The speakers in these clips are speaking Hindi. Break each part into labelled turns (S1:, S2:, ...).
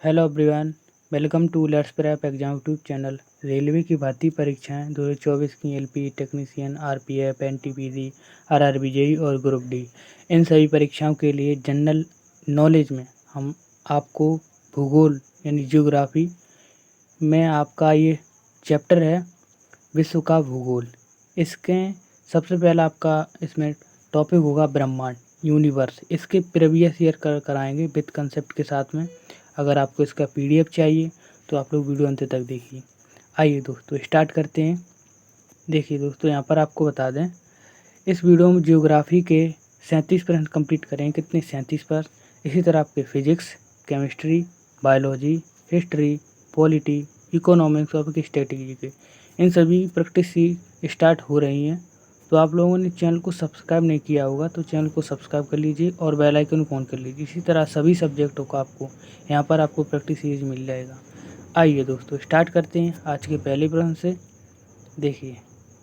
S1: Hello everyone, welcome to let's prep exam YouTube channel. Railway की भर्ती परीक्षाएं 2024 की LP technician, RPF, NTPC, RRB, JE और ग्रुप डी, इन सभी परीक्षाओं के लिए जनरल नॉलेज में हम आपको भूगोल यानी ज्योग्राफी में आपका ये चैप्टर है विश्व का भूगोल। इसके सबसे पहला आपका इसमें टॉपिक होगा ब्रह्मांड, यूनिवर्स। इसके प्रीवियस ईयर कराएंगे विद कंसेप्ट के साथ में। अगर आपको इसका पीडीएफ चाहिए तो आप लोग वीडियो अंत तक देखिए। आइए दोस्तों स्टार्ट करते हैं। देखिए दोस्तों, यहाँ पर आपको बता दें, इस वीडियो में ज्योग्राफी के 37% कंप्लीट करेंगे। कितने? 37 पर। इसी तरह आपके physics, chemistry, biology, history, polity, economics और आपकी स्ट्रेटेजी के इन सभी प्रैक्टिस स्टार्ट हो रही हैं। तो आप लोगों ने चैनल को सब्सक्राइब नहीं किया होगा तो चैनल को सब्सक्राइब कर लीजिए और बेल आइकन को ऑन कर लीजिए। इसी तरह सभी सब्जेक्टों का आपको यहाँ पर आपको प्रैक्टिस सीरीज मिल जाएगा। आइए दोस्तों स्टार्ट करते हैं आज के पहले प्रश्न से। देखिए,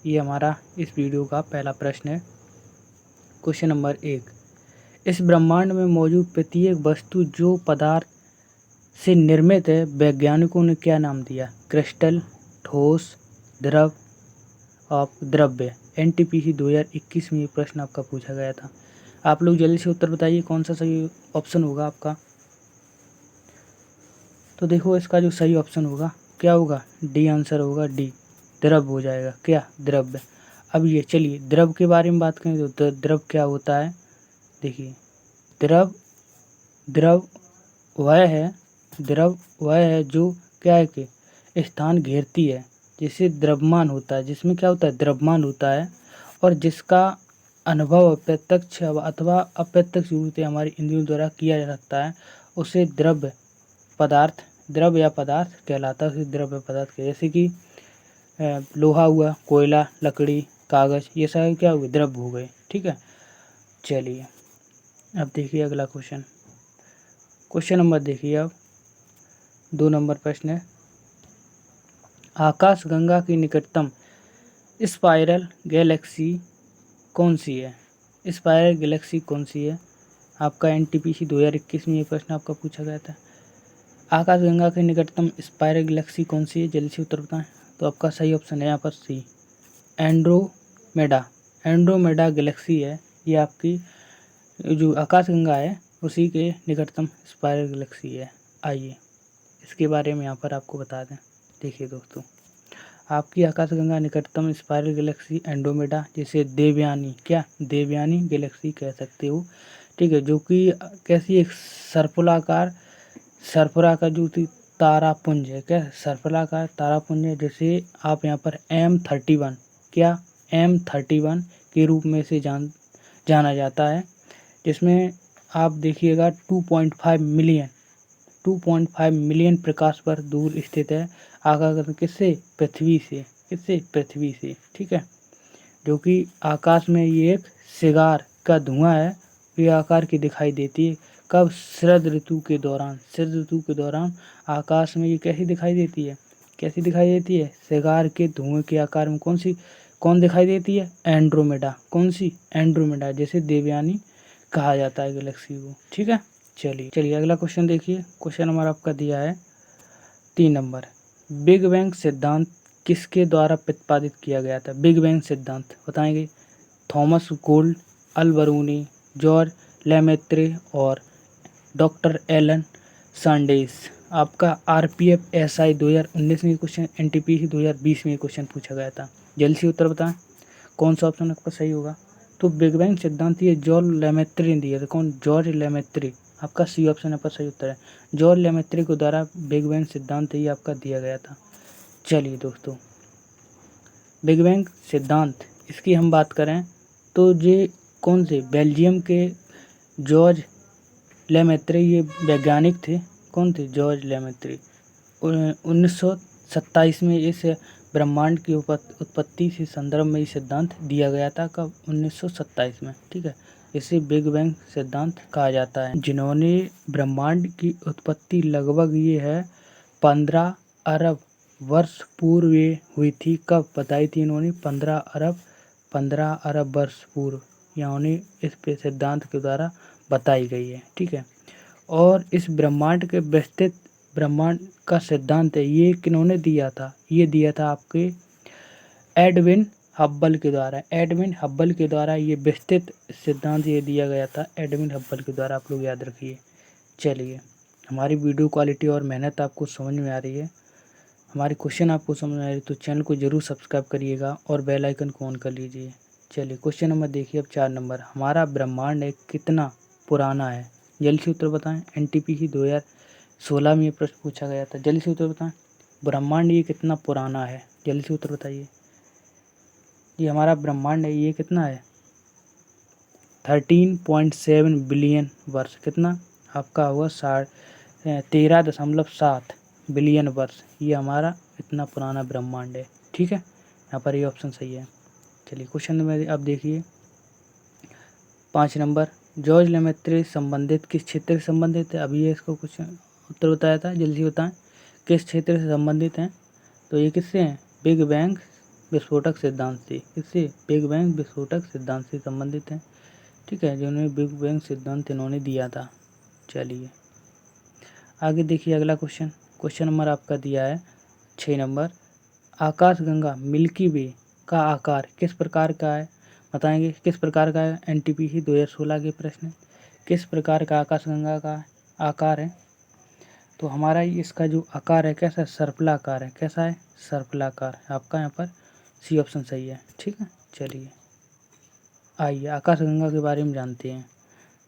S1: ये हमारा इस वीडियो का पहला प्रश्न है। क्वेश्चन नंबर 1, इस ब्रह्मांड में मौजूद प्रत्येक वस्तु जो पदार्थ से निर्मित है वैज्ञानिकों ने क्या नाम दिया? क्रिस्टल, ठोस, द्रव और द्रव्य। एनटीपीसी 2021 में ये प्रश्न आपका पूछा गया था। आप लोग जल्दी से उत्तर बताइए कौन सा सही ऑप्शन होगा आपका। तो देखो, इसका जो सही ऑप्शन होगा क्या होगा? डी आंसर होगा, डी, द्रव हो जाएगा। क्या? द्रव्य। अब ये चलिए द्रव के बारे में बात करें तो द्रव क्या होता है। देखिए, द्रव द्रव द्रव वह है जो क्या है कि स्थान घेरती है, जिसे द्रव्यमान होता है, जिसमें क्या होता है? द्रव्यमान होता है, और जिसका अनुभव प्रत्यक्ष अथवा अप्रत्यक्ष रूप से हमारे इंद्रियों द्वारा किया जा सकता है, उसे द्रव या पदार्थ कहलाता है। उसे द्रव्य पदार्थ के, जैसे कि लोहा हुआ, कोयला, लकड़ी, कागज, ये सारे क्या हुए? द्रव्य हो गए। ठीक है, चलिए अब देखिए अगला क्वेश्चन। क्वेश्चन नंबर देखिए, अब 2 नंबर प्रश्न है। आकाशगंगा की निकटतम स्पाइरल गैलेक्सी कौन सी है? स्पाइरल गैलेक्सी कौन सी है? आपका एनटीपीसी 2021 में ये प्रश्न आपका पूछा गया था। आकाशगंगा के निकटतम स्पाइरल गैलेक्सी कौन सी है? जल्दी से उत्तर बताएं। तो आपका सही ऑप्शन है यहाँ पर सी, एंड्रोमेडा। एंड्रोमेडा गैलेक्सी है ये आपकी जो आकाशगंगा है उसी के निकटतम स्पाइरल गैलेक्सी है। आइए इसके बारे में यहाँ पर आपको बता दें। देखिए दोस्तों, आपकी आकाशगंगा निकटतम स्पाइरल गैलेक्सी एंड्रोमेडा, जिसे देवयानी, क्या? देवयानी गैलेक्सी कह सकते हो। ठीक है, जो कि कैसी एक सर्पराकार जो तारापुंज है। क्या? सर्पलाकार तारापुंज है, जैसे आप यहाँ पर M31, क्या? M31 के रूप में से जाना जाता है, जिसमें आप देखिएगा 2.5 मिलियन प्रकाश वर्ष दूर स्थित है। आकाश किससे? पृथ्वी से। किससे? पृथ्वी से। ठीक है, जो कि आकाश में ये एक सिगार का धुआं है, ये आकार की दिखाई देती है। कब? शरद ऋतु के दौरान। शरद ऋतु के दौरान आकाश में ये कैसी दिखाई देती है? कैसी दिखाई देती है? सिगार के धुएं के आकार में। कौन दिखाई देती है? एंड्रोमेडा। कौन सी? एंड्रोमेडा, जैसे देवयानी कहा जाता है गैलेक्सी को। ठीक है, चलिए अगला क्वेश्चन देखिए। क्वेश्चन नंबर आपका दिया है 3 नंबर। बिग बैंग सिद्धांत किसके द्वारा प्रतिपादित किया गया था? बिग बैंग सिद्धांत बताएंगे। Thomas gold, Al-Biruni, George Lemaître और डॉक्टर एलन सैंडर्स। आपका आरपीएफ एसआई 2019 में क्वेश्चन, एनटीपीसी 2020 में क्वेश्चन पूछा गया था। जल्दी से उत्तर बताएं कौन सा ऑप्शन आपका सही होगा। तो बिग बैंग सिद्धांत ये जॉर्ज लेमेत्रे ने दिया था। कौन? George Lemaître. आपका सी ऑप्शन आपका सही उत्तर है। जॉर्ज लेमेत्रे के द्वारा बिग बैंग सिद्धांत ये आपका दिया गया था। चलिए दोस्तों, बिग बैंग सिद्धांत इसकी हम बात करें तो ये कौन से? बेल्जियम के जॉर्ज लेमेत्रे ये वैज्ञानिक थे। कौन थे? George Lemaître. 1927 में इस ब्रह्मांड की उत्पत्ति से संदर्भ में ये सिद्धांत दिया गया था। कब? 1927 में। ठीक है, इसे बिग बैंग सिद्धांत कहा जाता है। जिन्होंने ब्रह्मांड की उत्पत्ति लगभग ये है 15 अरब वर्ष पूर्व ये हुई थी। कब बताई थी इन्होंने? 15 अरब वर्ष पूर्व इन्होंने इस पे सिद्धांत के द्वारा बताई गई है। ठीक है, और इस ब्रह्मांड के ब्रह्मांड का सिद्धांत है ये किन्होंने दिया था? ये दिया था आपके एडविन हब्बल के द्वारा। एडविन हब्बल के द्वारा ये विस्तृत सिद्धांत ये दिया गया था, एडविन हब्बल के द्वारा, आप लोग याद रखिए। चलिए, हमारी वीडियो क्वालिटी और मेहनत आपको समझ में आ रही है, हमारे क्वेश्चन आपको समझ में आ रही है तो चैनल को जरूर सब्सक्राइब करिएगा और बेल आइकन को ऑन कर लीजिए। चलिए क्वेश्चन नंबर देखिए अब 4 नंबर, हमारा ब्रह्मांड है कितना पुराना है? जल्दी से उत्तर बताएं। एनटीपीसी 2016 में ये प्रश्न पूछा गया था, जल्दी से उत्तर बताएं। ब्रह्मांड ये कितना पुराना है? जल्दी से उत्तर बताइए। ये हमारा ब्रह्मांड है ये कितना है? 13.7 बिलियन वर्ष। कितना आपका हुआ? 13.7 बिलियन वर्ष। ये हमारा इतना पुराना ब्रह्मांड है। ठीक है, यहाँ पर ये ऑप्शन सही है। चलिए क्वेश्चन में अब देखिए 5 नंबर, जॉर्ज लेमेत्रे संबंधित किस क्षेत्र से संबंधित है? अभी ये इसको कुछ उत्तर बताया था, जल्दी बताएं किस क्षेत्र से संबंधित हैं? तो ये किससे हैं? बिग बैंग विस्फोटक सिद्धांत से। किससे? बिग बैंग विस्फोटक सिद्धांत से संबंधित हैं। ठीक है, जिन्होंने बिग बैंग सिद्धांत इन्होंने दिया था। चलिए आगे देखिए अगला क्वेश्चन। क्वेश्चन नंबर आपका दिया है 6 नंबर, आकाशगंगा मिल्की वे का आकार किस प्रकार का है? बताएंगे किस प्रकार का है? एनटीपीसी 2016 के प्रश्न, किस प्रकार का आकाशगंगा का आकार है? तो हमारा इसका जो आकार है कैसा? सर्पिलाकार है। कैसा है? सर्पिलाकार। आपका यहाँ पर सी ऑप्शन सही है। ठीक है, चलिए आइए आकाशगंगा के बारे में जानते हैं।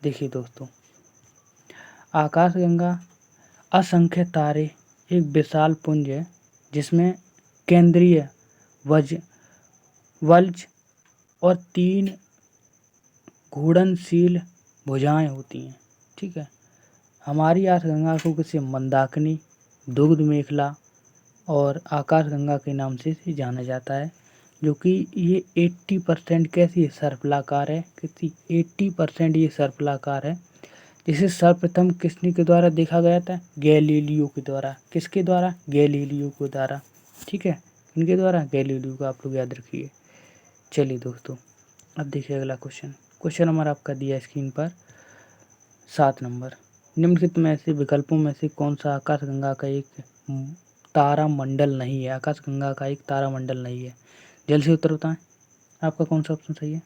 S1: देखिए दोस्तों, आकाशगंगा असंख्य तारे एक विशाल पुंज है जिसमें केंद्रीय वल्ज और 3 घूर्णनशील भुजाएं होती हैं। ठीक है, हमारी आकाशगंगा को किसी मंदाकिनी, दुग्ध मेखला और आकाशगंगा के नाम से जाना जाता है, जो कि ये 80% कैसी है? सर्पिलाकार है। कितनी? 80% ये सर्पिलाकार है, जिसे सर्वप्रथम किसने के द्वारा देखा गया था? गैलीलियो के द्वारा। किसके द्वारा? गैलीलियो के द्वारा। ठीक है, इनके द्वारा, गैलीलियो का आप लोग याद रखिए। चलिए दोस्तों अब देखिए अगला क्वेश्चन। क्वेश्चन नंबर आपका दिया स्क्रीन पर 7 नंबर, निम्नलिखित में से विकल्पों में से कौन सा आकाशगंगा का एक तारा मंडल नहीं है? आकाशगंगा का एक तारा मंडल नहीं है। जल्द से उत्तर बताएं, आपका कौन सा ऑप्शन सही है?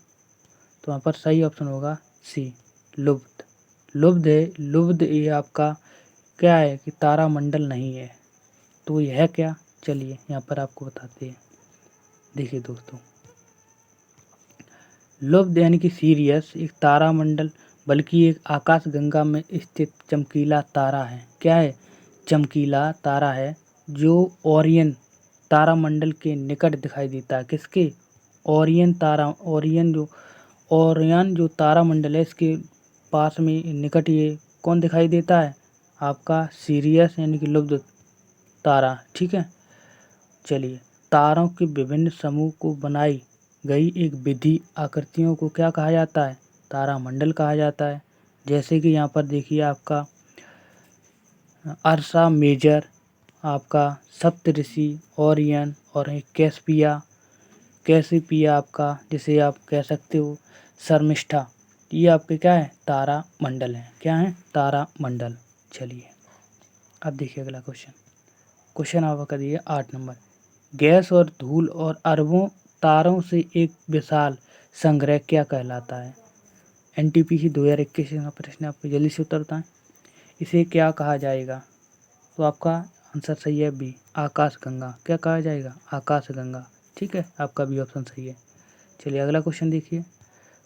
S1: तो यहाँ पर सही ऑप्शन होगा सी, लुब्ध। लुब्ध है, लुब्ध ये आपका क्या है कि तारा मंडल नहीं है। तो यह है क्या? चलिए यहाँ पर आपको बताते हैं। देखिए दोस्तों, लुब्ध यानी कि सीरियस एक तारा मंडल बल्कि एक आकाशगंगा में स्थित चमकीला तारा है। क्या है? चमकीला तारा है जो ओरियन तारामंडल के निकट दिखाई देता है। किसके? ओरियन तारा, ओरियन जो तारामंडल है इसके पास में निकट ये कौन दिखाई देता है? आपका सीरियस यानी कि लुब्ध तारा। ठीक है, चलिए तारों के विभिन्न समूह को बनाई गई एक विधि आकृतियों को क्या कहा जाता है? तारामंडल कहा जाता है। जैसे कि यहाँ पर देखिए आपका अर्सा मेजर, आपका सप्तऋषि, ओरियन और कैसिपिया आपका, जिसे आप कह सकते हो शर्मिष्ठा। ये आपके क्या है? तारा मंडल है। क्या है? तारा मंडल। चलिए अब देखिए अगला क्वेश्चन। क्वेश्चन आपका दिया 8 नंबर, गैस और धूल और अरबों तारों से एक विशाल संग्रह क्या कहलाता है? एनटीपीसी 2021 का प्रश्न, आपको जल्दी से उत्तर बताएं। इसे क्या कहा जाएगा? तो आपका आंसर सही है बी, आकाशगंगा। क्या कहा जाएगा? आकाशगंगा। ठीक है, आपका बी ऑप्शन सही है। चलिए अगला क्वेश्चन देखिए।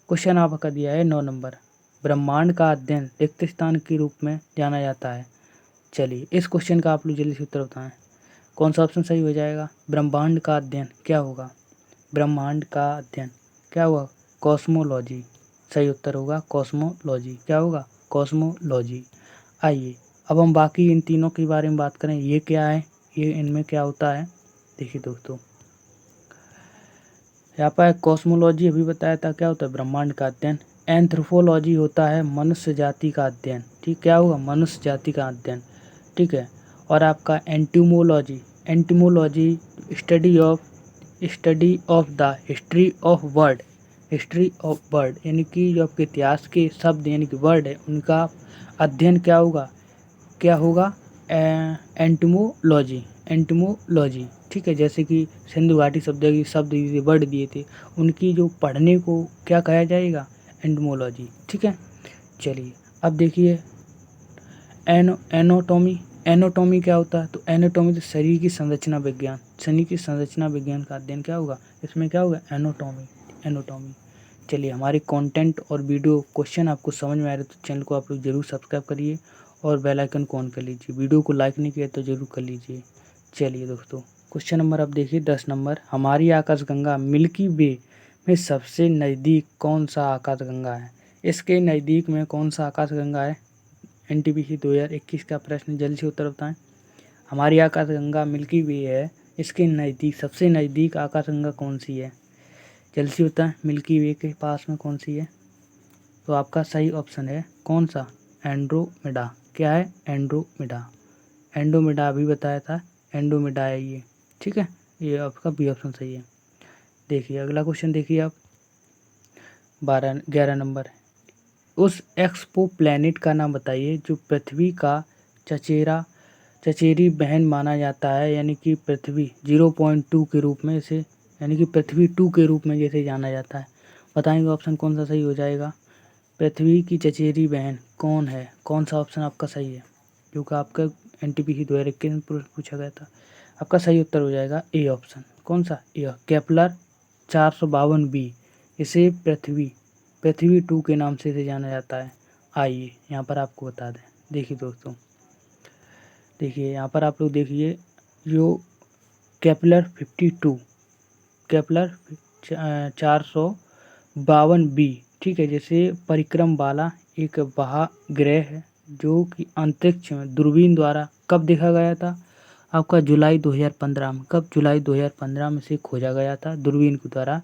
S1: क्वेश्चन आपका दिया है 9 नंबर, ब्रह्मांड का अध्ययन रिक्त स्थान के रूप में जाना जाता है। चलिए इस क्वेश्चन का आप लोग जल्दी से उत्तर बताएं, कौन सा ऑप्शन सही हो जाएगा? ब्रह्मांड का अध्ययन क्या होगा? ब्रह्मांड का अध्ययन क्या हुआ? कॉस्मोलॉजी। सही उत्तर होगा कॉस्मोलॉजी। क्या होगा? कॉस्मोलॉजी। आइए अब हम बाकी इन तीनों के बारे में बात करें। ये क्या है, ये इनमें क्या होता है? देखिए दोस्तों, यहाँ पर कॉस्मोलॉजी अभी बताया था क्या होता है? ब्रह्मांड का अध्ययन। एंथ्रोपोलॉजी होता है मनुष्य जाति का अध्ययन। ठीक, क्या होगा? मनुष्य जाति का अध्ययन। ठीक है, और आपका etymology, etymology study of the history of word, history of word यानी कि जो आपके इतिहास के शब्द यानी कि वर्ड है उनका अध्ययन क्या होगा? क्या होगा? एंटमोलॉजी, एंटमोलॉजी, ठीक है। जैसे कि सिंधु घाटी शब्द दिए वर्ड दिए थे, उनकी जो पढ़ने को क्या कहा जाएगा, एंटमोलॉजी, ठीक है। चलिए अब देखिए एनोटॉमी, एनाटॉमी क्या होता है, तो एनाटॉमी तो शरीर की संरचना विज्ञान, शरीर की संरचना विज्ञान का अध्ययन क्या होगा, इसमें क्या होगा, एनाटॉमी, एनाटॉमी। चलिए हमारे कंटेंट और वीडियो क्वेश्चन आपको समझ में आ रहे तो चैनल को आप लोग जरूर सब्सक्राइब करिए और बेल आइकन को ऑन कर लीजिए। वीडियो को लाइक नहीं किया तो जरूर कर लीजिए। चलिए दोस्तों क्वेश्चन नंबर आप देखिए 10 नंबर, हमारी आकाशगंगा मिल्की वे में सबसे नज़दीक कौन सा आकाशगंगा है। इसके नज़दीक में कौन सा आकाशगंगा है, एनटीपीसी 2021 का प्रश्न, जल्दी से उत्तर बताएं। हमारी आकाशगंगा मिल्की वे है, इसके नज़दीक सबसे नज़दीक आकाशगंगा कौन सी है, जल्दी से बताएं। मिल्की वे के पास में कौन सी है, तो आपका सही ऑप्शन है कौन सा, एंड्रोमेडा। क्या है, एंड्रोमेडा, एंड्रोमेडा अभी बताया था, एंड्रोमेडा है ये, ठीक है। ये आपका बी ऑप्शन सही है। देखिए अगला क्वेश्चन देखिए आप 11 नंबर, उस एक्सपो प्लैनेट का नाम बताइए जो पृथ्वी का चचेरी बहन माना जाता है, यानी कि पृथ्वी 0.2 के रूप में इसे, यानी कि पृथ्वी 2 के रूप में जैसे जाना जाता है। बताएंगे ऑप्शन कौन सा सही हो जाएगा। पृथ्वी की चचेरी बहन कौन है, कौन सा ऑप्शन आपका सही है, जो कि आपका एनटीपीसी 2021 में पूछा गया था। आपका सही उत्तर हो जाएगा ए ऑप्शन, कौन सा, ए, केपलर 452b। इसे पृथ्वी 2 के नाम से इसे जाना जाता है। आइए यहाँ पर आपको बता दें, देखिए दोस्तों, देखिए यहाँ पर आप लोग देखिए जो केपलर 52, केपलर 452b, ठीक है, जैसे परिक्रम वाला एक महाग्रह है जो कि अंतरिक्ष में दूरबीन द्वारा कब देखा गया था, आपका जुलाई 2015 में। कब, जुलाई 2015 में से खोजा गया था दूरबीन के द्वारा,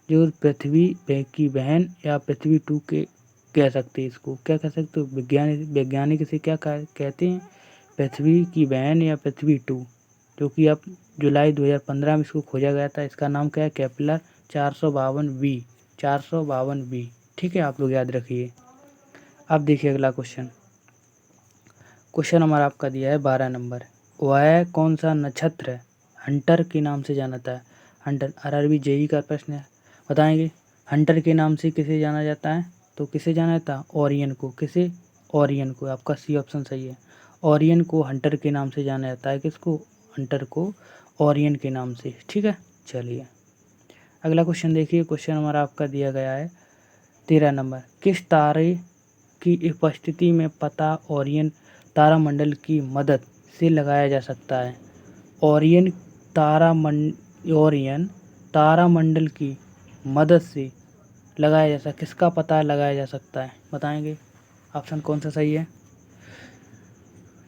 S1: जो पृथ्वी की बहन या पृथ्वी 2 के कह सकते हैं, इसको क्या कह सकते हो, वैज्ञानिक इसे क्या कहते हैं, पृथ्वी की बहन या पृथ्वी 2, जो कि अब जुलाई 2015 में इसको खोजा गया था। इसका नाम क्या है, केपलर 452b, 452b, ठीक है, आप लोग याद रखिए। अब देखिए अगला क्वेश्चन, क्वेश्चन नंबर आपका दिया है 12 नंबर, वह कौन सा नक्षत्र है हंटर के नाम से जाना जाता है। हंटर आरआरबी जेई का प्रश्न है, बताएंगे हंटर के नाम से किसे जाना जाता है, तो किसे जाना जाता है, ओरियन को, किसे, ओरियन को। आपका सी ऑप्शन सही है, ओरियन को हंटर के नाम से जाना जाता है, किसको, हंटर को ओरियन के नाम से, ठीक है। चलिए अगला क्वेश्चन देखिए, क्वेश्चन नंबर आपका दिया गया है 13 नंबर, किस तारे की उपस्थिति में पता ओरियन तारामंडल की मदद से लगाया जा सकता है। ओरियन ओरियन तारामंडल की मदद से लगाया जा सकता, किसका पता लगाया जा सकता है, बताएंगे ऑप्शन कौन सा सही है,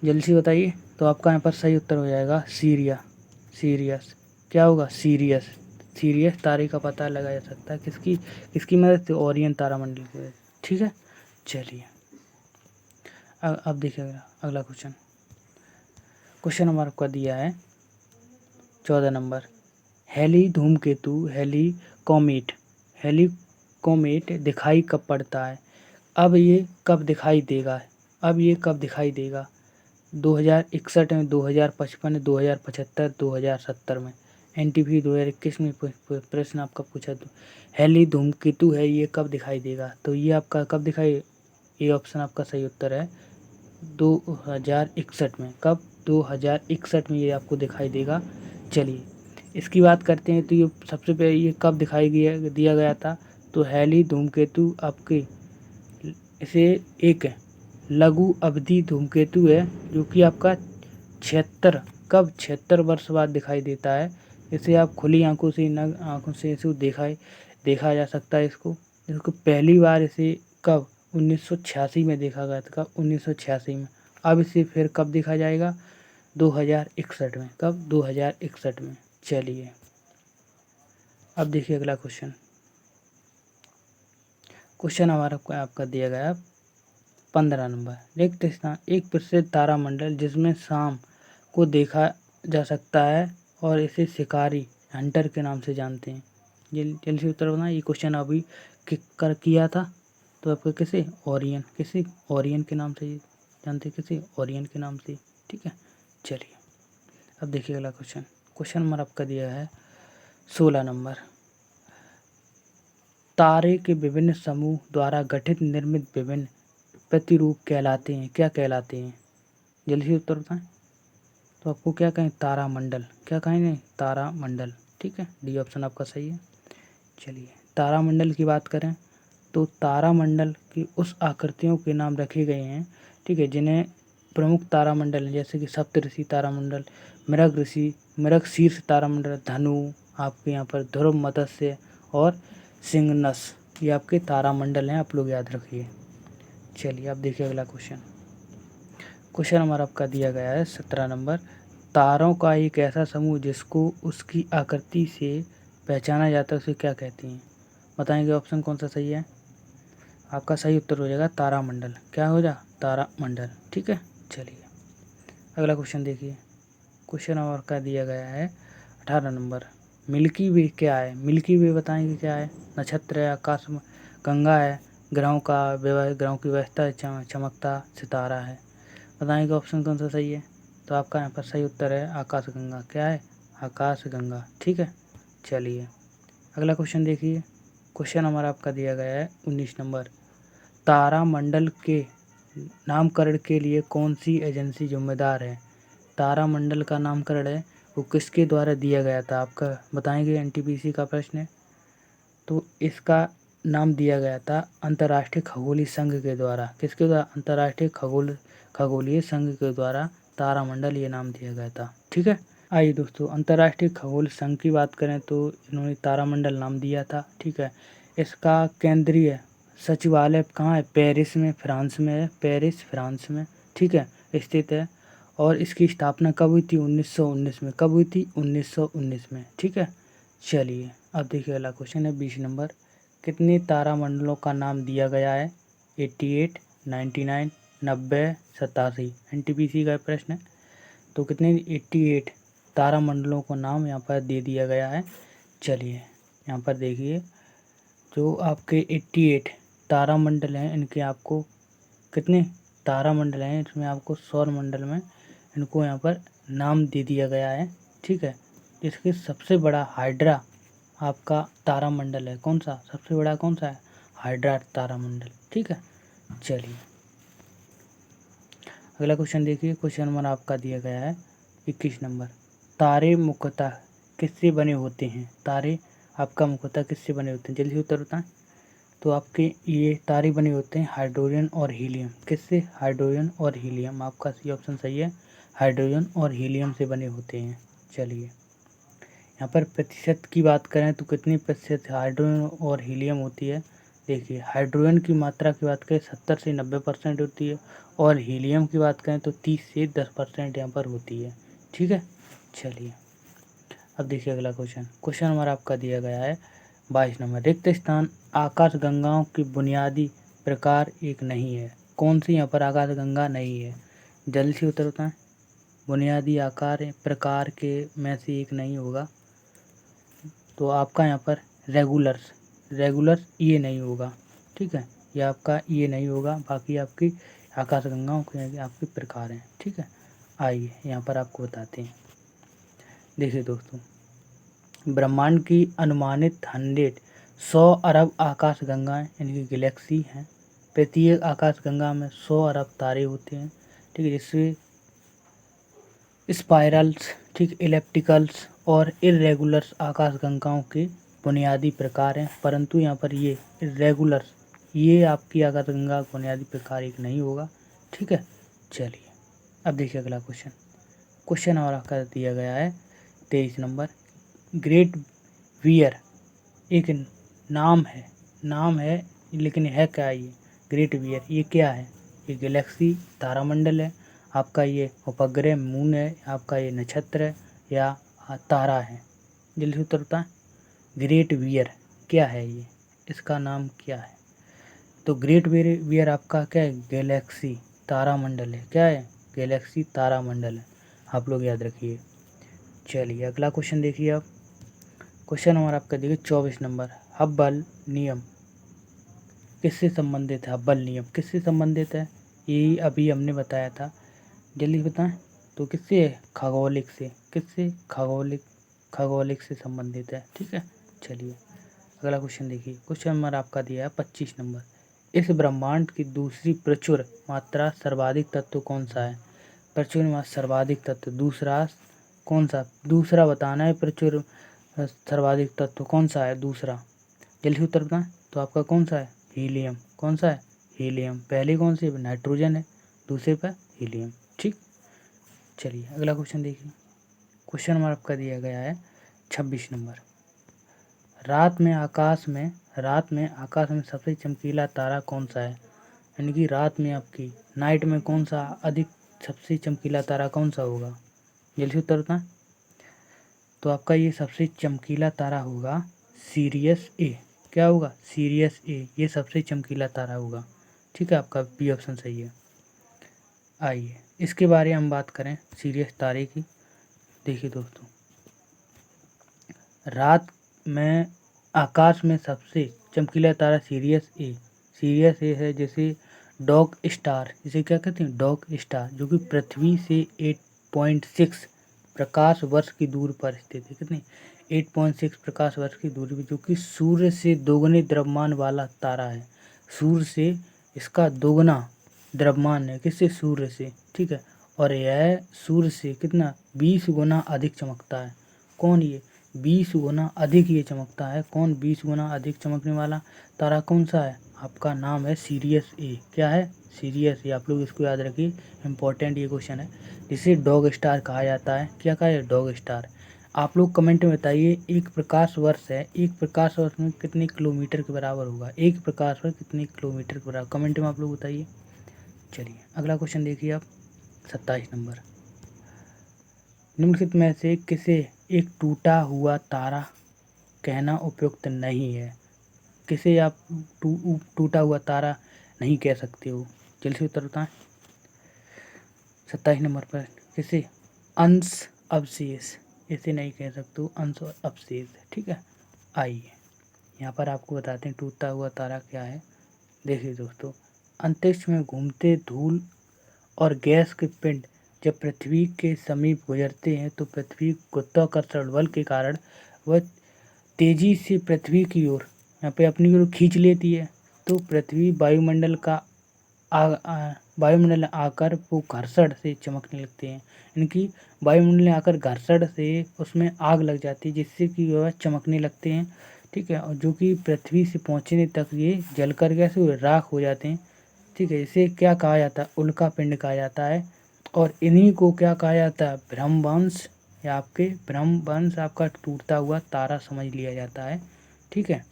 S1: जल्दी से बताइए। तो आपका यहाँ पर सही उत्तर हो जाएगा सीरियस, क्या होगा, सीरियस तारे का पता लगाया जा सकता है, किसकी किसकी मदद से, ओरियन तारामंडल की मदद, ठीक है। चलिए अब देखिए अगला क्वेश्चन, क्वेश्चन नंबर आपका दिया है 14 नंबर, हेली धूमकेतु हेली कॉमेट दिखाई कब पड़ता है। अब ये कब दिखाई देगा, 2061 में, 2055, 2075, 2070 में। एनटीपी 2021 में प्रश्न आपका पूछा, तो हेली धूमकेतु है, ये कब दिखाई देगा, तो ये आपका कब दिखाई, ये ऑप्शन आपका सही उत्तर है 2061 में। कब, 2061 में ये आपको दिखाई देगा। चलिए इसकी बात करते हैं, तो ये सबसे पहले ये कब दिखाई दिया गया था, तो हेली धूमकेतु आपके, इसे एक लघु अवधि धूमकेतु है, जो कि आपका 76 वर्ष बाद दिखाई देता है। इसे आप खुली आंखों से इसे देखा जा सकता है। इसको पहली बार इसे कब, 1986 में देखा गया था। कब, 1986 में। अब इसे फिर कब देखा जाएगा, 2061 में। कब, 2061 में। चलिए अब देखिए अगला क्वेश्चन, क्वेश्चन हमारा आपका दिया गया 15 नंबर, रिक्त स्थान एक प्रसिद्ध तारामंडल जिसमें शाम को देखा जा सकता है और इसे शिकारी हंटर के नाम से जानते हैं। जल्दी से उत्तर बताना, ये क्वेश्चन अभी किया था, तो आपको किसे, ओरियन के नाम से जानते, किसे, ओरियन के नाम से, ठीक है। चलिए अब देखिए अगला क्वेश्चन। क्वेश्चन नंबर आपका दिया है 16 नंबर। तारे के विभिन्न समूह द्वारा गठित निर्मित विभिन्न प्रतिरूप कहलाते हैं, क्या कहलाते हैं? जल्दी से उत्तर बताएं। तो आपको क्या कहें? तारामंडल। क्या कहेंगे? तारामंडल। ठीक है, डी ऑप्शन आपका सही है। चलिए तारामंडल की बात करें तो तारामंडल की उस आकृतियों के नाम रखे गए हैं, ठीक है, जिन्हें प्रमुख तारामंडल हैं, जैसे कि सप्तऋषि तारामंडल, मृगशीर्ष तारामंडल, धनु, आपके यहाँ पर ध्रुव, मत्स्य और सिंगनस, ये आपके तारामंडल हैं, आप लोग याद रखिए। चलिए अब देखिए अगला क्वेश्चन। क्वेश्चन नंबर आपका दिया गया है 17 नंबर। तारों का एक ऐसा समूह जिसको उसकी आकृति से पहचाना जाता है उसे क्या कहते हैं? बताएंगे ऑप्शन कौन सा सही है? आपका सही उत्तर हो जाएगा तारामंडल। क्या हो जा? तारामंडल। ठीक है, चलिए अगला क्वेश्चन देखिए। क्वेश्चन नंबर का दिया गया है 18 नंबर। मिल्की वे क्या है? मिल्की वे बताएंगे क्या है? नक्षत्र है, आकाश में गंगा है, ग्रहों की व्यवस्था है, चमकता सितारा है। बताएंगे ऑप्शन कौन सा सही है? तो आपका यहाँ पर सही उत्तर है आकाशगंगा। क्या है? आकाशगंगा। ठीक है, चलिए अगला क्वेश्चन देखिए। क्वेश्चन नंबर आपका दिया गया है 19 नंबर। तारामंडल के नामकरण के लिए कौन सी एजेंसी जिम्मेदार है? तारामंडल का नामकरण है वो किसके द्वारा दिया गया था? आपका बताएंगे, एनटीपीसी का प्रश्न है। तो इसका नाम दिया गया था अंतर्राष्ट्रीय खगोलीय संघ के द्वारा। किसके द्वारा? अंतर्राष्ट्रीय खगोलीय संघ के द्वारा तारामंडल ये नाम दिया गया था। ठीक है, आइए दोस्तों अंतर्राष्ट्रीय खगोल संघ की बात करें तो इन्होंने तारामंडल नाम दिया था। ठीक है, इसका केंद्रीय सचिवालय कहाँ है? पेरिस में, फ्रांस में है। पेरिस फ्रांस में, ठीक है, स्थित है। और इसकी स्थापना कब हुई थी? 1919 में। कब हुई थी? 1919 में। ठीक है, चलिए अब देखिए अगला क्वेश्चन है 20 नंबर। कितने तारामंडलों का नाम दिया गया है? 88, 99, 90, 87। एनटीपीसी का प्रश्न है। तो कितने? 88 तारामंडलों को नाम यहाँ पर दे दिया गया है। चलिए यहाँ पर देखिए, जो आपके 88 तारामंडल हैं इनके आपको कितने तारामंडल हैं, इसमें आपको सौर मंडल में इनको यहाँ पर नाम दे दिया गया है। ठीक है, इसके सबसे बड़ा हाइड्रा आपका तारामंडल है। कौन सा सबसे बड़ा? कौन सा है? हाइड्रा तारामंडल। ठीक है, चलिए अगला क्वेश्चन देखिए। क्वेश्चन नंबर आपका दिया गया है 21 नंबर। तारे मुख्यतः किससे बने होते हैं? तारे आपका मुख्यतः किससे बने होते हैं? जल्दी से उत्तर बताएं। तो आपके ये तारे बने होते हैं हाइड्रोजन और हीलियम। किससे? हाइड्रोजन और हीलियम। आपका सी ऑप्शन सही है, हाइड्रोजन और हीलियम से बने होते हैं। चलिए यहाँ पर प्रतिशत की बात करें तो कितनी प्रतिशत हाइड्रोजन और हीलियम होती है? देखिए हाइड्रोजन की मात्रा की बात करें 70 से 90% होती है, और हीलियम की बात करें तो 30 से 10% यहाँ पर होती है। ठीक है, चलिए अब देखिए अगला क्वेश्चन। क्वेश्चन नंबर आपका दिया गया है 22 नंबर। रिक्त स्थान आकाशगंगाओं की बुनियादी प्रकार एक नहीं है। कौन सी यहाँ पर आकाशगंगा नहीं है? जल्दी से उत्तर बताएं। बुनियादी आकार प्रकार के में से एक नहीं होगा। तो आपका यहाँ पर रेगुलर्स ये नहीं होगा। ठीक है, ये आपका ये नहीं होगा। बाकी आपकी आकाशगंगाओं के आपके प्रकार हैं। ठीक है, आइए यहाँ पर आपको बताते हैं। देखिए दोस्तों, ब्रह्मांड की अनुमानित 100 अरब आकाशगंगाएं इनकी गैलेक्सी हैं। प्रत्येक आकाशगंगा में 100 अरब तारे होते हैं। ठीक है, जिससे स्पाइरल्स, ठीक, इलेप्टिकल्स और इर्रेगुलर्स आकाशगंगाओं के बुनियादी प्रकार हैं। परंतु यहाँ पर ये इर्रेगुलर्स ये आपकी आकाशगंगा का बुनियादी प्रकार एक नहीं होगा। ठीक है, चलिए अब देखिए अगला क्वेश्चन। क्वेश्चन और आपका दिया गया है 23 नंबर। ग्रेट वियर एक नाम है लेकिन है क्या ये? ग्रेट वियर ये क्या है? ये गैलेक्सी तारामंडल है, आपका ये उपग्रह मून है, आपका ये नक्षत्र है, या तारा है? जल्दी से उत्तर बताएं। ग्रेट वियर क्या है ये? इसका नाम क्या है? तो ग्रेट वियर आपका क्या है? गैलेक्सी तारामंडल है। क्या है? गैलेक्सी तारामंडल है, आप लोग याद रखिए। चलिए अगला क्वेश्चन देखिए आप। क्वेश्चन नंबर आपका देखिए 24 नंबर। हब्बल नियम किससे संबंधित है? हब्बल नियम किससे संबंधित है? ये अभी हमने बताया था। जल्दी बताएं। तो किससे है? खगोलिक से। किससे? खगोलिक से संबंधित है। ठीक है, चलिए अगला क्वेश्चन देखिए। क्वेश्चन नंबर आपका दिया है 25 नंबर। इस ब्रह्मांड की दूसरी प्रचुर मात्रा सर्वाधिक तत्व कौन सा है? प्रचुर मात्रा सर्वाधिक तत्व दूसरा कौन सा? दूसरा बताना है। प्रचुर सर्वाधिक तत्व कौन सा है दूसरा? जल्दी उत्तर बताएं। तो आपका कौन सा है? हीलियम। कौन सा है? हीलियम। पहले कौन सी? नाइट्रोजन है, दूसरे पर हीलियम। ठीक, चलिए अगला क्वेश्चन देखिए। क्वेश्चन नंबर आपका दिया गया है 26 नंबर। रात में आकाश में सबसे चमकीला तारा कौन सा है? यानी कि रात में आपकी नाइट में कौन सा अधिक सबसे चमकीला तारा कौन सा होगा? जल्दी से उत्तर बताएं। तो आपका ये सबसे चमकीला तारा होगा सीरियस ए। क्या होगा? सीरियस ए, ये सबसे चमकीला तारा होगा। ठीक है, आपका बी ऑप्शन सही है। आइए इसके बारे में हम बात करें सीरियस तारे की। देखिए दोस्तों, रात में आकाश में सबसे चमकीला तारा सीरियस ए है। जैसे डॉग स्टार, जिसे क्या कहते हैं? डॉग स्टार, जो कि पृथ्वी से 8.6 प्रकाश वर्ष की दूर पर स्थित है। कितने? 8.6 प्रकाश वर्ष की दूरी पर, जो कि सूर्य से दोगुने द्रव्यमान वाला तारा है। सूर्य से इसका दोगुना द्रव्यमान है। किससे? सूर्य से। ठीक है, और यह सूर्य से कितना? 20 गुना अधिक चमकता है। कौन ये? 20 गुना अधिक ये चमकता है। कौन 20 गुना अधिक चमकने वाला तारा कौन सा है? आपका नाम है सीरियस ए। क्या है? सीरियस ए। आप लोग इसको याद रखिए, इंपॉर्टेंट ये क्वेश्चन है। जिसे डॉग स्टार कहा जाता है। क्या कहा है? Dog star. आप लोग कमेंट में बताइए, एक प्रकाश वर्ष है, एक प्रकाश वर्ष में कितने किलोमीटर के बराबर होगा? एक प्रकाश वर्ष कितने किलोमीटर के बराबर? कमेंट में आप लोग बताइए। चलिए अगला क्वेश्चन देखिए आप, 27 नंबर। निम्नलिखित में से किसे एक टूटा हुआ तारा कहना उपयुक्त नहीं है? किसे आप टूटा हुआ तारा नहीं कह सकते हो? जल्दी से उत्तर बताएं। 27 नंबर पर किसे? अंश अवशेष, इसे नहीं कह सकते हो, अंश और अवशेष। ठीक है, आइए यहाँ पर आपको बताते हैं टूटा हुआ तारा क्या है। देखिए दोस्तों, अंतरिक्ष में घूमते धूल और गैस के पिंड जब पृथ्वी के समीप गुजरते हैं तो पृथ्वी गुरुत्वाकर्षण बल के कारण वह तेजी से पृथ्वी की ओर यहाँ पे अपनी ओर खींच लेती है। तो पृथ्वी वायुमंडल आकर वो घर्षण से चमकने लगते हैं। इनकी वायुमंडल में आकर घर्षण से उसमें आग लग जाती है, जिससे कि वह चमकने लगते हैं। ठीक है, और जो कि पृथ्वी से पहुंचने तक ये जलकर कैसे राख हो जाते हैं। ठीक है, इसे क्या कहा जाता है? उल्का पिंड कहा जाता है। और इन्हीं को क्या कहा जाता है? ब्रह्मवंश, या आपके ब्रह्मवंश आपका टूटता हुआ तारा समझ लिया जाता है। ठीक है,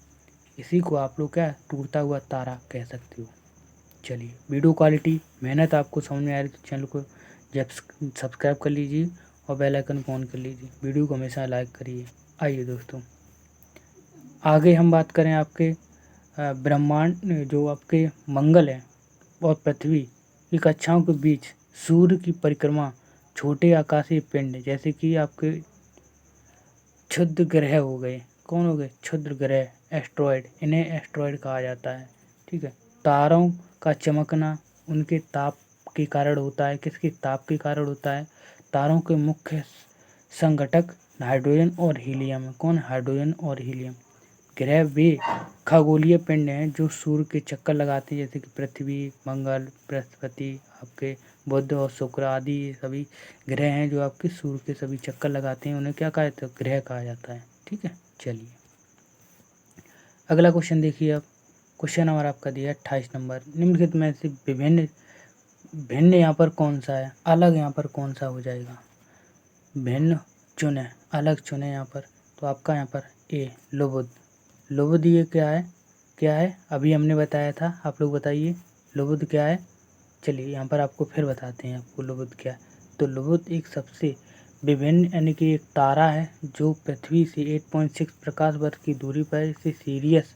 S1: इसी को आप लोग क्या टूटता हुआ तारा कह सकते हो। चलिए, वीडियो क्वालिटी मेहनत आपको समझ में आ रही तो चैनल को सब्सक्राइब कर लीजिए और बेल आइकन को ऑन कर लीजिए। वीडियो को हमेशा लाइक करिए। आइए दोस्तों, आगे हम बात करें आपके ब्रह्मांड, जो आपके मंगल है और पृथ्वी की कक्षाओं के बीच सूर्य की परिक्रमा छोटे आकाशीय पिंड जैसे कि आपके क्षुद्र ग्रह हो गए। कौन हो गए? क्षुद्र ग्रह, एस्ट्रॉयड, इन्हें एस्ट्रॉयड कहा जाता है। ठीक है, तारों का चमकना उनके ताप के कारण होता है। किसके ताप के कारण होता है? तारों के मुख्य संघटक हाइड्रोजन और हीलियम है। कौन? हाइड्रोजन और हीलियम। ग्रह वे खगोलीय पिंड हैं जो सूर्य के चक्कर लगाते हैं, जैसे कि पृथ्वी, मंगल, बृहस्पति, आपके बुध और शुक्र आदि ये सभी ग्रह हैं जो आपके सूर्य के सभी चक्कर लगाते हैं। उन्हें क्या कहा जाता है? ग्रह कहा जाता है। ठीक है, चलिए अगला क्वेश्चन देखिए आप। क्वेश्चन नंबर आपका दिया है 28 नंबर। निम्नलिखित में से भिन्न यहाँ पर कौन सा है? अलग यहाँ पर कौन सा हो जाएगा? भिन्न चुने, अलग चुने यहाँ पर। तो आपका यहाँ पर ए लोबुद। लोबुद ये क्या है? क्या है? अभी हमने बताया था, आप लोग बताइए लोबुद क्या है। चलिए यहाँ पर आपको फिर बताते हैं आपको लोबुद क्या है। तो लोबुद एक सबसे विभिन्न यानी कि एक तारा है जो पृथ्वी से 8.6 प्रकाश वर्ष की दूरी पर इसे सीरियस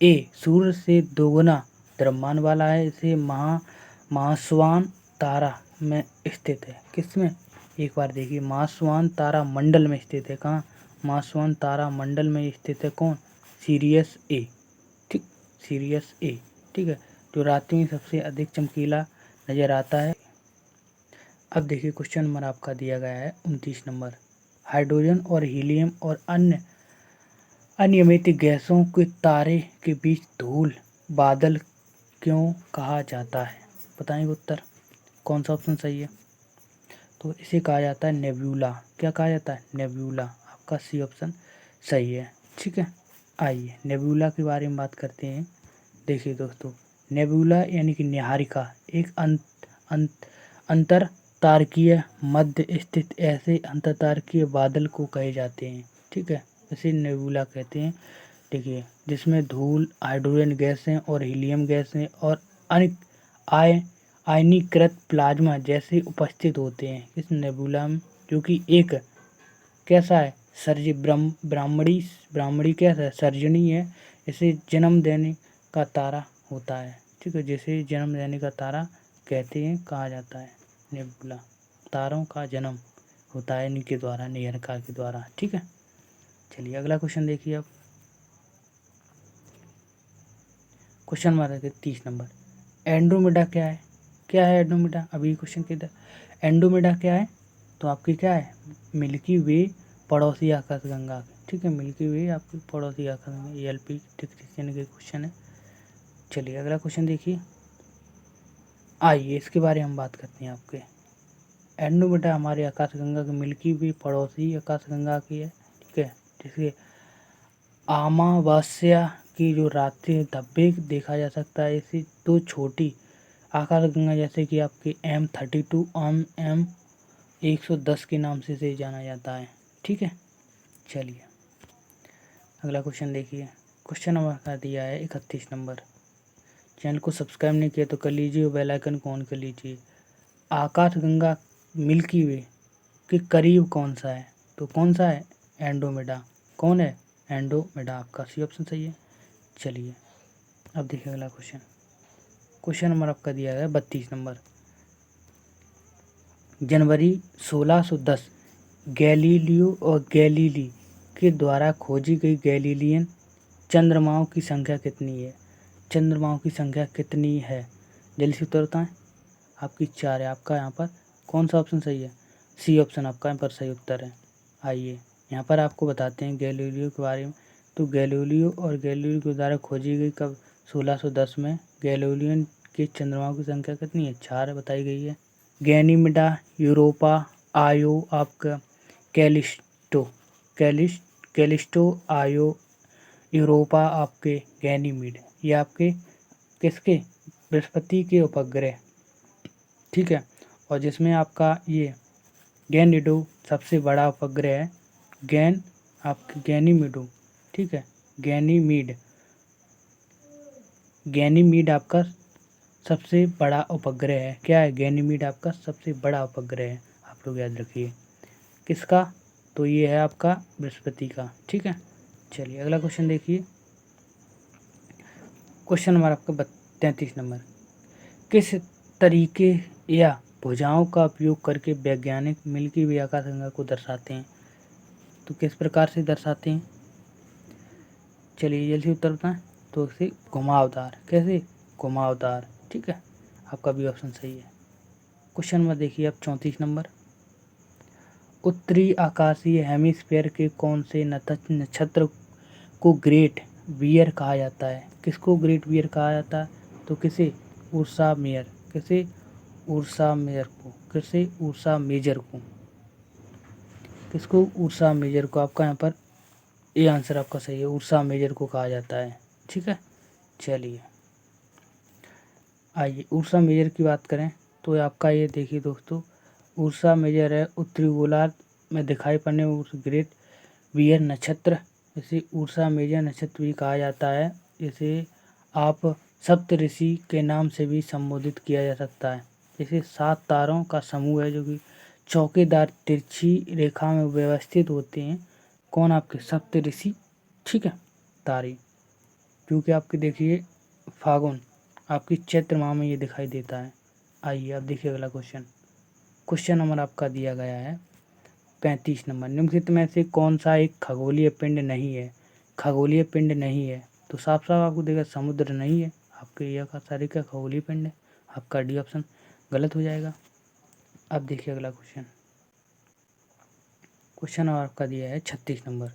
S1: ए सूर्य से दोगुना द्रव्यमान वाला है। इसे महास्वान तारा में स्थित है। किसमें? एक बार देखिए, महास्वान तारा मंडल में स्थित है। कहाँ? महास्वान तारा मंडल में स्थित है। कौन? सीरियस ए। ठीक, सीरियस ए। ठीक है, जो रात में सबसे अधिक चमकीला नजर आता है। अब देखिए क्वेश्चन नंबर आपका दिया गया है 29 नंबर। हाइड्रोजन और हीलियम और अन्य अनियमित गैसों के तारे के बीच धूल बादल क्यों कहा जाता है? बताएंगे उत्तर, कौन सा ऑप्शन सही है? तो इसे कहा जाता है नेब्यूला। क्या कहा जाता है? नेब्यूला। आपका सी ऑप्शन सही है। ठीक है, आइए नेब्यूला के बारे में बात करते हैं। देखिए दोस्तों, नेब्यूला यानी कि निहारिका एक अंतर तारकीय मध्य स्थित ऐसे अंतर तारकीय बादल को कहे जाते हैं। ठीक है, इसे नेबुला कहते हैं। देखिए, जिसमें धूल, हाइड्रोजन गैसें और हीलियम गैसें और अनेक आयनीकृत प्लाज्मा जैसे उपस्थित होते हैं इस नेबुला में, जो कि एक कैसा है, ब्राह्मणी कैसा है, सर्जनी है। इसे जन्म देने का तारा होता है। ठीक है, जिसे जन्म देने का तारा कहते हैं, कहा जाता है नेबुला। तारों का जन्म होता है इनके द्वारा, निहारिका के द्वारा। ठीक है, चलिए अगला क्वेश्चन देखिए। अब क्वेश्चन नंबर 30 नंबर। एंड्रोमेडा क्या है? क्या है एंड्रोमेडा? अभी क्वेश्चन के एंड्रोमेडा क्या है? तो आपकी क्या है, मिल्की वे पड़ोसी आकाशगंगा। ठीक है, मिल्की वे आपकी पड़ोसी आकाशगंगा। ELP टेक्नीशियन के क्वेश्चन है। चलिए अगला क्वेश्चन देखिए। आइए इसके बारे में हम बात करते हैं। आपके एंड्रोमेडा हमारे आकाशगंगा की मिल्की वे पड़ोसी आकाशगंगा की है। ठीक है, जिसके अमावस्या की जो रात्रि धब्बे देखा जा सकता है। इसी दो छोटी आकाशगंगा जैसे कि आपकी M32 और M110 के नाम से इसे जाना जाता है। ठीक है, चलिए अगला क्वेश्चन देखिए। क्वेश्चन नंबर का दिया है 31 नंबर। चैनल को सब्सक्राइब नहीं किया तो कर लीजिए और बेल आइकन को ऑन कर लीजिए। आकाशगंगा मिल्की वे के करीब कौन सा है? तो कौन सा है? एंड्रोमेडा। कौन है? एंड्रोमेडा। आपका सी ऑप्शन सही है। चलिए अब देखिए अगला क्वेश्चन। क्वेश्चन नंबर आपका दिया है 32 नंबर। जनवरी 1610 गैलीलियो और गैलीली के द्वारा खोजी गई गैलीलियन चंद्रमाओं की संख्या कितनी है? चंद्रमाओं की संख्या कितनी है? जल्दी से उत्तर बताएं। आपकी 4 है। आपका यहाँ पर कौन सा ऑप्शन सही है? सी ऑप्शन आपका यहाँ पर सही उत्तर है। आइए यहाँ पर आपको बताते हैं गैलीलियो के बारे में। तो गैलीलियो और गैलीलियो के द्वारा खोजी गई कब? 1610 में। गैलीलियन के चंद्रमाओं की संख्या कितनी है? 4 बताई गई है। गैनीमेडा, यूरोपा, आयो, आपका कैलिस्टो, कैलिस्टो, आयो, यूरोपा, आपके गैनीमीड। ये आपके किसके? बृहस्पति के उपग्रह। ठीक है, और जिसमें आपका ये गैनीडो सबसे बड़ा उपग्रह है। आपके गैनीमीडो। ठीक है, गैनीमीड आपका सबसे बड़ा उपग्रह है। क्या है? गैनीमीड आपका सबसे बड़ा उपग्रह है। आप लोग याद रखिए। किसका? तो ये है आपका बृहस्पति का। ठीक है, चलिए अगला क्वेश्चन देखिए। क्वेश्चन नंबर आपका 33 नंबर। किस तरीके या भुजाओं का उपयोग करके वैज्ञानिक मिल्की वे आकाशगंगा को दर्शाते हैं? तो किस प्रकार से दर्शाते हैं? चलिए जल्दी उत्तर बताएं। तो इसे घुमावदार। कैसे? घुमावदार। ठीक है, आपका भी ऑप्शन सही है। क्वेश्चन नंबर देखिए अब 34 नंबर। उत्तरी आकाशीय हेमिस्फीयर के कौन से नक्षत्र को ग्रेट बियर कहा जाता है? किसको ग्रेट बियर कहा जाता है? तो किसे? Ursa Major. किसे? उर्सा मेजर को। किसे? उर्सा मेजर को। किसको? उर्सा मेजर को। आपका यहाँ पर ये आंसर आपका सही है। उर्सा मेजर को कहा जाता है। ठीक है, चलिए आइए उर्सा मेजर की बात करें तो आपका ये देखिए दोस्तों, उर्सा मेजर है उत्तरी गोलार्ध में दिखाई पड़ने उस ग्रेट बियर नक्षत्र। इसे उर्सा मेजर नक्षत्र भी कहा जाता है। इसे आप सप्त ऋषि के नाम से भी संबोधित किया जा सकता है। इसे 7 तारों का समूह है जो कि चौकीदार तिरछी रेखा में व्यवस्थित होते हैं। कौन? आपके सप्त ऋषि। ठीक है, तारे, क्योंकि आपके देखिए फागुन आपकी चैत्र माह में ये दिखाई देता है। आइए अब देखिए अगला क्वेश्चन। क्वेश्चन नंबर आपका दिया गया है 35 नंबर। निम्नलिखित में से कौन सा एक खगोलीय पिंड नहीं है? खगोलीय पिंड नहीं है तो साफ साफ आपको देखा समुद्र नहीं है। आपके यह का सारे का खगोलीय पिंड है। आपका डी ऑप्शन गलत हो जाएगा। अब देखिए अगला क्वेश्चन। क्वेश्चन आपका दिया है 36 नंबर।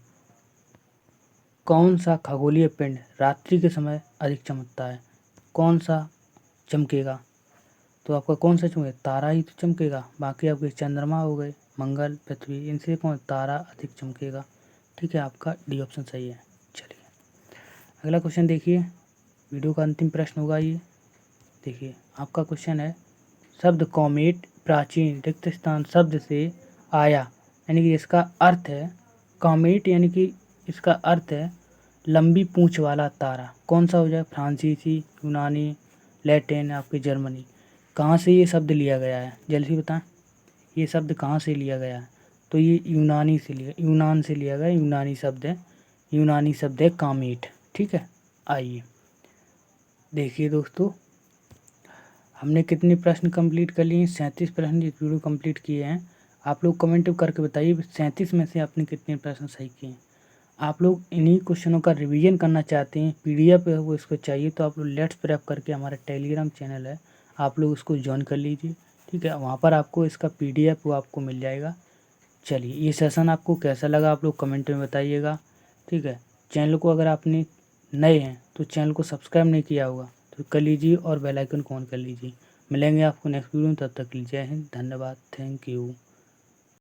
S1: कौन सा खगोलीय पिंड रात्रि के समय अधिक चमकता है? कौन सा चमकेगा? तो आपका कौन सा चमकेगा? तारा ही तो चमकेगा। बाकी आपके चंद्रमा हो गए, मंगल, पृथ्वी, इनसे कौन तारा अधिक चमकेगा? ठीक है, आपका डी ऑप्शन सही है। चलिए अगला क्वेश्चन देखिए। वीडियो का अंतिम प्रश्न होगा ये। देखिए आपका क्वेश्चन है, शब्द कॉमेट प्राचीन रिक्त स्थान शब्द से आया, यानी कि इसका अर्थ है कॉमेट, यानी कि इसका अर्थ है लंबी पूंछ वाला तारा। कौन सा हो जाए? फ्रांसीसी, यूनानी, लैटिन, आपके जर्मनी। कहाँ से ये शब्द लिया गया है? जल्दी बताएं, ये शब्द कहाँ से लिया गया है? तो ये यूनान से लिया गया यूनानी शब्द है। यूनानी शब्द है कॉमेट। ठीक है, आइए देखिए दोस्तों, हमने कितने प्रश्न कंप्लीट कर लिए? 37 प्रश्न इस वीडियो कंप्लीट किए हैं। आप लोग कमेंट करके बताइए 37 में से आपने कितने प्रश्न सही किए हैं। आप लोग इन्हीं क्वेश्चनों का रिवीजन करना चाहते हैं, पीडीएफ है वो इसको चाहिए, तो आप लोग लेट्स प्रेप करके हमारा टेलीग्राम चैनल है, आप लोग उसको ज्वाइन कर लीजिए। ठीक है, वहाँ पर आपको इसका पीडीएफ वो आपको मिल जाएगा। चलिए, ये सेशन आपको कैसा लगा आप लोग कमेंट में बताइएगा। ठीक है, चैनल को अगर आपने नए हैं तो चैनल को सब्सक्राइब नहीं किया होगा तो कर लीजिए और बेल आइकन को ऑन कर लीजिए। मिलेंगे आपको नेक्स्ट वीडियो में, तब तक के लिए जय हिंद, धन्यवाद, थैंक यू।